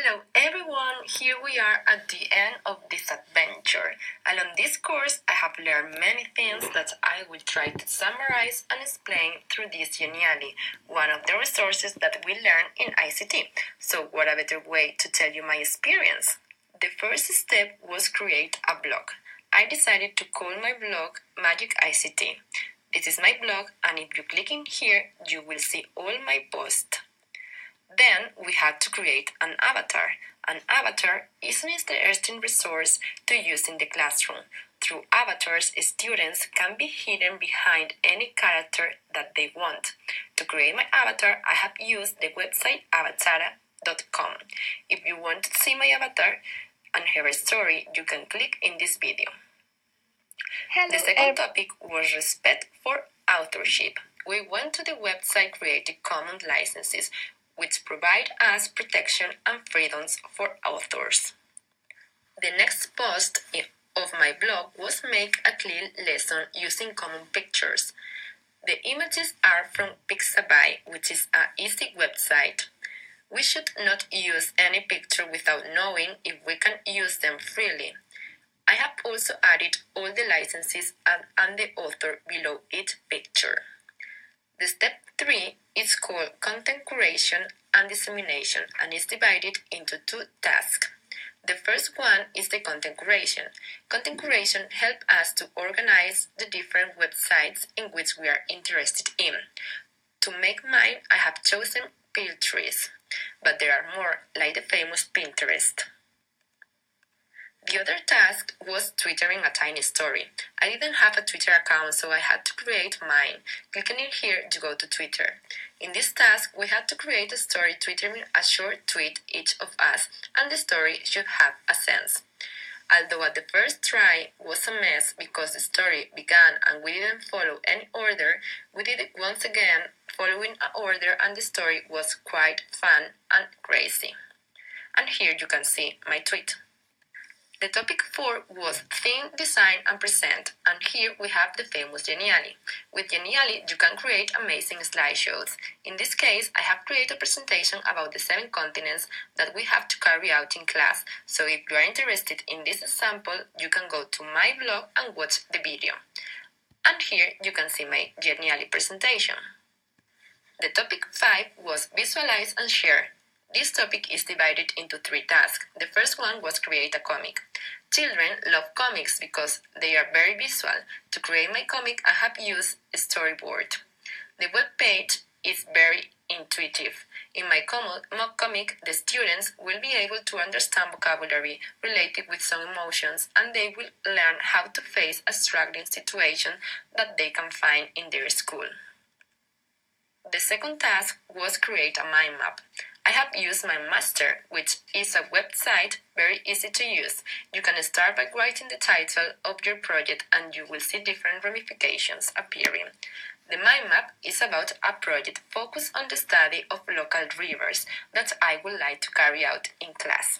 Hello everyone, here we are at the end of this adventure. Along this course, I have learned many things that I will try to summarize and explain through this Geniali, one of the resources that we learn in ICT. So what a better way to tell you my experience? The first step was create a blog. I decided to call my blog Magic ICT. This is my blog, and if you click in here, you will see all my posts. Then we had to create an avatar. An avatar is an interesting resource to use in the classroom. Through avatars, students can be hidden behind any character that they want. To create my avatar, I have used the website avatara.com. If you want to see my avatar and her story, you can click in this video. The second topic was respect for authorship. We went to the website Creative Commons licenses, which provide us protection and freedoms for authors. The next post of my blog was make a clean lesson using common pictures. The images are from Pixabay, which is an easy website. We should not use any picture without knowing if we can use them freely. I have also added all the licenses and the author below each picture. The step 3 is called content creation and dissemination and is divided into 2 tasks. The first one is the content creation. Content creation helps us to organize the different websites in which we are interested in. To make mine, I have chosen Pinterest, but there are more, like the famous Pinterest. The other task was twittering a tiny story. I didn't have a Twitter account, so I had to create mine. Clicking in here to go to Twitter. In this task, we had to create a story twittering a short tweet each of us, and the story should have a sense. Although at the first try was a mess because the story began and we didn't follow any order, we did it once again, following an order, and the story was quite fun and crazy. And here you can see my tweet. The topic 4 was Think, Design and Present, and here we have the famous Geniali. With Geniali, you can create amazing slideshows. In this case, I have created a presentation about the 7 continents that we have to carry out in class, so if you are interested in this example, you can go to my blog and watch the video. And here you can see my Geniali presentation. The topic 5 was Visualize and Share. This topic is divided into 3 tasks. The first one was create a comic. Children love comics because they are very visual. To create my comic, I have used a storyboard. The web page is very intuitive. In my comic, the students will be able to understand vocabulary related with some emotions, and they will learn how to face a struggling situation that they can find in their school. The second task was create a mind map. I have used my master, which is a website very easy to use. You can start by writing the title of your project and you will see different ramifications appearing. The mind map is about a project focused on the study of local rivers that I would like to carry out in class.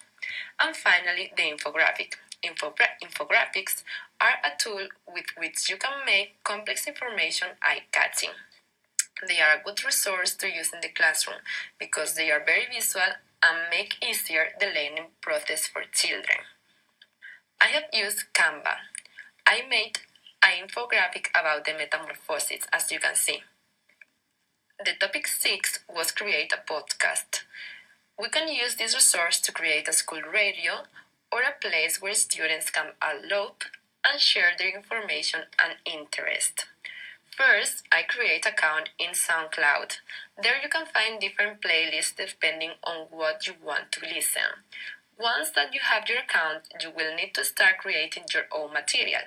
And finally, the infographic. Infographics are a tool with which you can make complex information eye-catching. They are a good resource to use in the classroom because they are very visual and make easier the learning process for children. I have used Canva. I made an infographic about the metamorphosis, as you can see. The topic 6 was create a podcast. We can use this resource to create a school radio or a place where students can upload and share their information and interest. First, I create an account in SoundCloud. There you can find different playlists depending on what you want to listen. Once that you have your account, you will need to start creating your own material.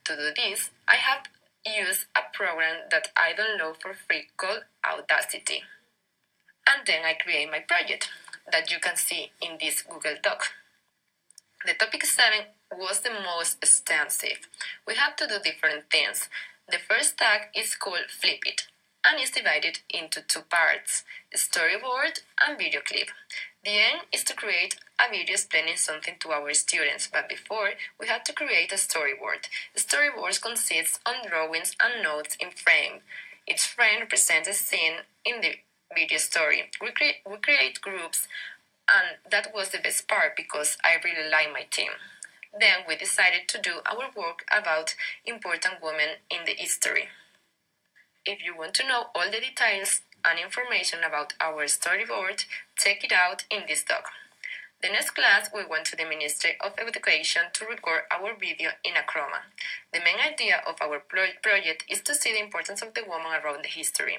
To do this, I have used a program that I download for free called Audacity. And then I create my project that you can see in this Google Doc. The topic 7 was the most extensive. We had to do different things. The first tag is called Flip It and is divided into 2 parts, storyboard and video clip. The aim is to create a video explaining something to our students, but before we had to create a storyboard. The storyboard consists on drawings and notes in frame. Each frame represents a scene in the video story. We create groups And that was the best part because I really like my team. Then we decided to do our work about important women in the history. If you want to know all the details and information about our storyboard, check it out in this doc. The next class, we went to the Ministry of Education to record our video in a chroma. The main idea of our project is to see the importance of the woman around the history.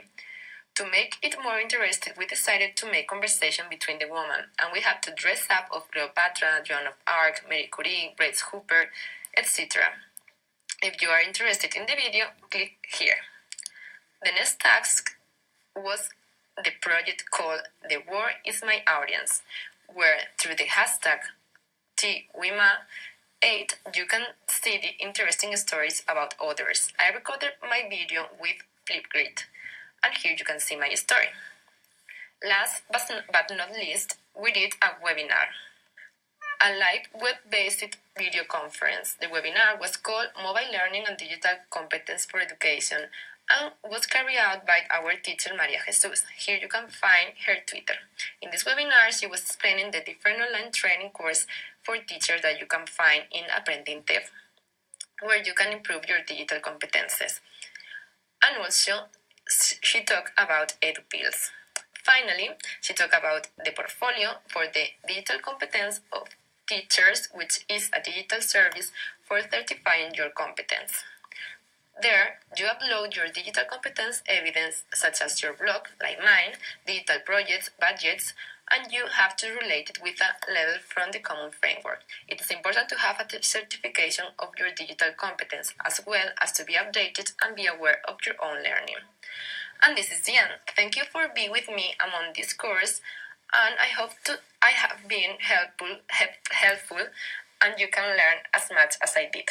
To make it more interesting, we decided to make conversation between the women, and we had to dress up of Cleopatra, Joan of Arc, Marie Curie, Grace Hooper, etc. If you are interested in the video, click here. The next task was the project called The World is My Audience, where through the hashtag TWIMA8 you can see the interesting stories about others. I recorded my video with Flipgrid, and here you can see my story. Last but not least, we did a webinar, a live web-based video conference. The webinar was called Mobile Learning and Digital Competence for Education and was carried out by our teacher Maria Jesus. Here you can find her Twitter. In this webinar, she was explaining the different online training course for teachers that you can find in Aprending Dev, where you can improve your digital competences. And also, she talked about EduPills. Finally, she talked about the portfolio for the digital competence of teachers, which is a digital service for certifying your competence. There, you upload your digital competence evidence, such as your blog, like mine, digital projects, budgets, and you have to relate it with a level from the common framework. It is important to have a certification of your digital competence, as well as to be updated and be aware of your own learning. And this is the end. Thank you for being with me among this course, and I hope I have been helpful, and you can learn as much as I did.